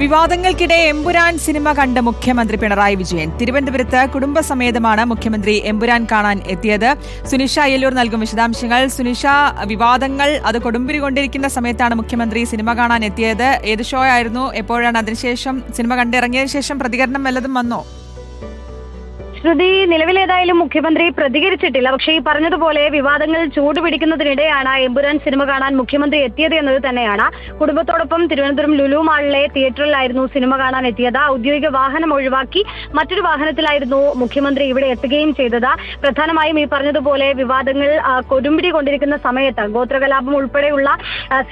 വിവാദങ്ങൾക്കിടെ Empuraan cinema കണ്ട് മുഖ്യമന്ത്രി പിണറായി വിജയൻ. തിരുവനന്തപുരത്ത് കുടുംബസമേതമാണ് മുഖ്യമന്ത്രി എമ്പുരാൻ കാണാൻ എത്തിയത്. സുനിഷ അയ്യല്ലൂർ നൽകും വിശദാംശങ്ങൾ. സുനിഷ, വിവാദങ്ങൾ അത് കൊടുമ്പിരി കൊണ്ടിരിക്കുന്ന സമയത്താണ് മുഖ്യമന്ത്രി സിനിമ കാണാൻ എത്തിയത്. ഏത് ഷോ ആയിരുന്നു? എപ്പോഴാണ്? അതിനുശേഷം സിനിമ കണ്ടിറങ്ങിയതിനു ശേഷം പ്രതികരണം വല്ലതും വന്നോ? ശ്രുതി, നിലവിലേതായാലും മുഖ്യമന്ത്രി പ്രതികരിച്ചിട്ടില്ല. പക്ഷേ ഈ പറഞ്ഞതുപോലെ വിവാദങ്ങൾ ചൂടുപിടിക്കുന്നതിനിടെയാണ് എമ്പുരാൻ സിനിമ കാണാൻ മുഖ്യമന്ത്രി എത്തിയത് എന്നത് തന്നെയാണ്. കുടുംബത്തോടൊപ്പം തിരുവനന്തപുരം ലുലു മാളിലെ തിയേറ്ററിലായിരുന്നു സിനിമ കാണാൻ എത്തിയത്. ഔദ്യോഗിക വാഹനം ഒഴിവാക്കി മറ്റൊരു വാഹനത്തിലായിരുന്നു മുഖ്യമന്ത്രി ഇവിടെ എത്തുകയും ചെയ്തത്. പ്രധാനമായും ഈ പറഞ്ഞതുപോലെ വിവാദങ്ങൾ കൊടുമ്പിരി കൊണ്ടിരിക്കുന്ന സമയത്ത് ഗോത്രകലാപം ഉൾപ്പെടെയുള്ള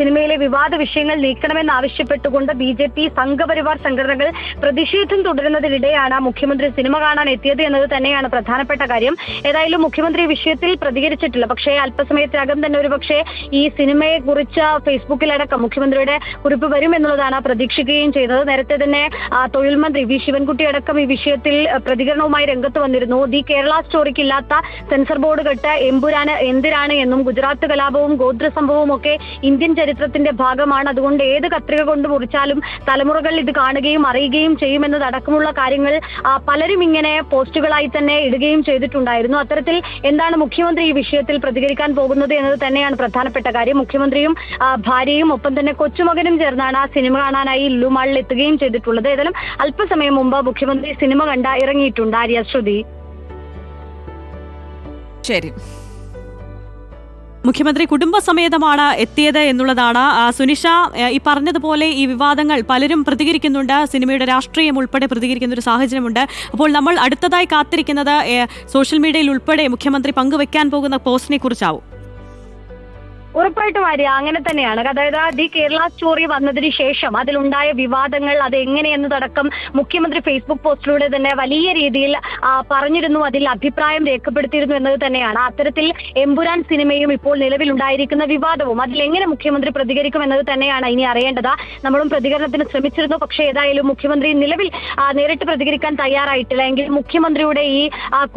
സിനിമയിലെ വിവാദ വിഷയങ്ങൾ നീക്കണമെന്ന് ആവശ്യപ്പെട്ടുകൊണ്ട് BJP സംഘപരിവാർ സംഘടനകൾ പ്രതിഷേധം തുടരുന്നതിനിടെയാണ് മുഖ്യമന്ത്രി സിനിമ കാണാൻ എത്തിയത് എന്നത് തന്നെയാണ് പ്രധാനപ്പെട്ട കാര്യം. ഏതായാലും മുഖ്യമന്ത്രി വിഷയത്തിൽ പ്രതികരിച്ചിട്ടില്ല. പക്ഷേ അല്പസമയത്തിനകം തന്നെ ഒരുപക്ഷെ ഈ സിനിമയെ കുറിച്ച് ഫേസ്ബുക്കിലടക്കം മുഖ്യമന്ത്രിയുടെ കുറിപ്പ് വരുമെന്നുള്ളതാണ് പ്രതീക്ഷിക്കുകയും ചെയ്തത്. നേരത്തെ തന്നെ തൊഴിൽ മന്ത്രി V ശിവൻകുട്ടി അടക്കം ഈ വിഷയത്തിൽ പ്രതികരണവുമായി രംഗത്ത് വന്നിരുന്നു. ദി കേരള സ്റ്റോറിക്ക് ഇല്ലാത്ത സെൻസർ ബോർഡ് കെട്ട് എമ്പുരാന് എന്തിനാണ് എന്നും ഗുജറാത്ത് കലാപവും ഗോത്ര സംഭവവും ഒക്കെ ഇന്ത്യൻ ചരിത്രത്തിന്റെ ഭാഗമാണ്, അതുകൊണ്ട് ഏത് കത്രിക കൊണ്ട് മുറിച്ചാലും തലമുറകൾ ഇത് കാണുകയും അറിയുകയും ചെയ്യുമെന്നതടക്കമുള്ള കാര്യങ്ങൾ പലരും ഇങ്ങനെ പോസ്റ്റുകളായി തന്നെ ഇടുകയും ചെയ്തിട്ടുണ്ടായിരുന്നു. അത്തരത്തിൽ എന്താണ് മുഖ്യമന്ത്രി ഈ വിഷയത്തിൽ പ്രതികരിക്കാൻ പോകുന്നത് എന്നത് തന്നെയാണ് പ്രധാനപ്പെട്ട കാര്യം. മുഖ്യമന്ത്രിയും ഭാര്യയും ഒപ്പം തന്നെ കൊച്ചുമകനും ചേർന്നാണ് ആ സിനിമ കാണാനായി ലുലു മാളിൽ എത്തുകയും ചെയ്തിട്ടുള്ളത്. ഏതായാലും അല്പസമയം മുമ്പ് മുഖ്യമന്ത്രി സിനിമ കണ്ട ഇറങ്ങിയിട്ടുണ്ട്. ശ്രുതി. ശരി. മുഖ്യമന്ത്രി കുടുംബസമേതമാണ് എത്തിയത് എന്നുള്ളതാണ്. സുനിഷ, ഈ പറഞ്ഞതുപോലെ ഈ വിവാദങ്ങൾ പലരും പ്രതികരിക്കുന്നുണ്ട്. സിനിമയുടെ രാഷ്ട്രീയം ഉൾപ്പെടെ പ്രതികരിക്കുന്ന ഒരു സാഹചര്യമുണ്ട്. അപ്പോൾ നമ്മൾ അടുത്തതായി കാത്തിരിക്കുന്നത് സോഷ്യൽ മീഡിയയിൽ ഉൾപ്പെടെ മുഖ്യമന്ത്രി പങ്കുവെക്കാൻ പോകുന്ന പോസ്റ്റിനെ കുറിച്ചാവും. ഉറപ്പായിട്ടും അങ്ങനെ തന്നെയാണ്. അതായത് ദി കേരള സ്റ്റോറി വന്നതിന് ശേഷം അതിലുണ്ടായ വിവാദങ്ങൾ അത് എങ്ങനെയെന്നതടക്കം മുഖ്യമന്ത്രി ഫേസ്ബുക്ക് പോസ്റ്റിലൂടെ തന്നെ വലിയ രീതിയിൽ പറഞ്ഞിരുന്നു, അതിൽ അഭിപ്രായം രേഖപ്പെടുത്തിയിരുന്നു എന്നത് തന്നെയാണ്. അത്തരത്തിൽ എമ്പുരാൻ സിനിമയും ഇപ്പോൾ നിലവിലുണ്ടായിരിക്കുന്ന വിവാദവും അതിൽ എങ്ങനെ മുഖ്യമന്ത്രി പ്രതികരിക്കും എന്നത് തന്നെയാണ് ഇനി അറിയേണ്ടത്. നമ്മളും പ്രതികരണത്തിന് ശ്രമിച്ചിരുന്നു. പക്ഷേ ഏതായാലും മുഖ്യമന്ത്രി നിലവിൽ നേരിട്ട് പ്രതികരിക്കാൻ തയ്യാറായിട്ടില്ല. എങ്കിൽ മുഖ്യമന്ത്രിയുടെ ഈ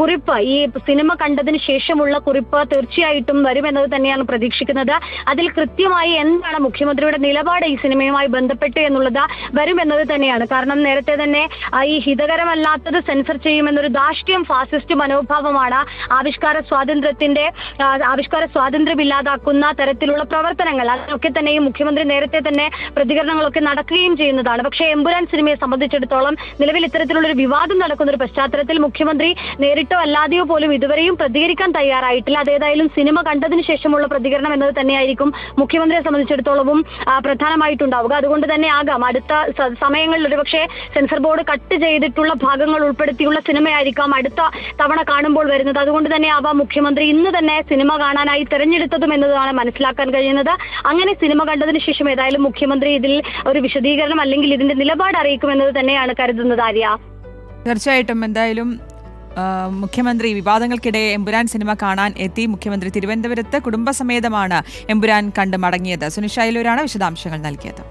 കുറിപ്പ്, ഈ സിനിമ കണ്ടതിന് ശേഷമുള്ള കുറിപ്പ് തീർച്ചയായിട്ടും വരുമെന്നത് തന്നെയാണ് പ്രതീക്ഷിക്കുന്നത്. അതിൽ കൃത്യമായി എന്താണ് മുഖ്യമന്ത്രിയുടെ നിലപാട് ഈ സിനിമയുമായി ബന്ധപ്പെട്ട് എന്നുള്ളത് വരുമെന്നത് തന്നെയാണ്. കാരണം നേരത്തെ തന്നെ ഈ ഹിതകരമല്ലാത്തത് സെൻസർ ചെയ്യുമെന്നൊരു ധാർഷ്ട്യം, ഫാസിസ്റ്റ് മനോഭാവമാണ് ആവിഷ്കാര സ്വാതന്ത്ര്യം ഇല്ലാതാക്കുന്ന തരത്തിലുള്ള പ്രവർത്തനങ്ങൾ. അതിനൊക്കെ തന്നെയും മുഖ്യമന്ത്രി നേരത്തെ തന്നെ പ്രതികരണങ്ങളൊക്കെ നടക്കുകയും ചെയ്യുന്നതാണ്. പക്ഷേ എമ്പുരാൻ സിനിമയെ സംബന്ധിച്ചിടത്തോളം നിലവിൽ ഇത്തരത്തിലുള്ള ഒരു വിവാദം നടക്കുന്ന ഒരു പശ്ചാത്തലത്തിൽ മുഖ്യമന്ത്രി നേരിട്ടോ അല്ലാതെയോ പോലും ഇതുവരെയും പ്രതികരിക്കാൻ തയ്യാറായിട്ടില്ല. അതേതായാലും സിനിമ കണ്ടതിന് ശേഷമുള്ള പ്രതികരണം എന്നത് തന്നെയായിരിക്കും മുഖ്യമന്ത്രിയെ സംബന്ധിച്ചിടത്തോളവും പ്രധാനമായിട്ടുണ്ടാവുക. അതുകൊണ്ട് തന്നെ ആകാം അടുത്ത സമയങ്ങളിൽ ഒരുപക്ഷെ സെൻസർ ബോർഡ് കട്ട് ചെയ്തിട്ടുള്ള ഭാഗങ്ങൾ ഉൾപ്പെടുത്തിയുള്ള സിനിമയായിരിക്കാം അടുത്ത തവണ കാണുമ്പോൾ വരുന്നത്. അതുകൊണ്ട് തന്നെ ആവാം മുഖ്യമന്ത്രി ഇന്ന് തന്നെ സിനിമ കാണാനായി തെരഞ്ഞെടുത്തതും എന്നതാണ് മനസ്സിലാക്കാൻ കഴിയുന്നത്. അങ്ങനെ സിനിമ കണ്ടതിന് ശേഷം ഏതായാലും മുഖ്യമന്ത്രി ഇതിൽ ഒരു വിശദീകരണം അല്ലെങ്കിൽ ഇതിന്റെ നിലപാട് അറിയിക്കുമെന്നത് തന്നെയാണ് കരുതുന്നത്. തീർച്ചയായിട്ടും എന്തായാലും മുഖ്യമന്ത്രി വിവാദങ്ങൾക്കിടെ എമ്പുരാൻ സിനിമ കാണാൻ എത്തി. മുഖ്യമന്ത്രി തിരുവനന്തപുരത്ത് കുടുംബസമേതമാണ് എമ്പുരാൻ കണ്ട് മടങ്ങിയത്. സുനിഷ അയ്യല്ലൂരാണ് വിശദാംശങ്ങൾ നൽകിയത്.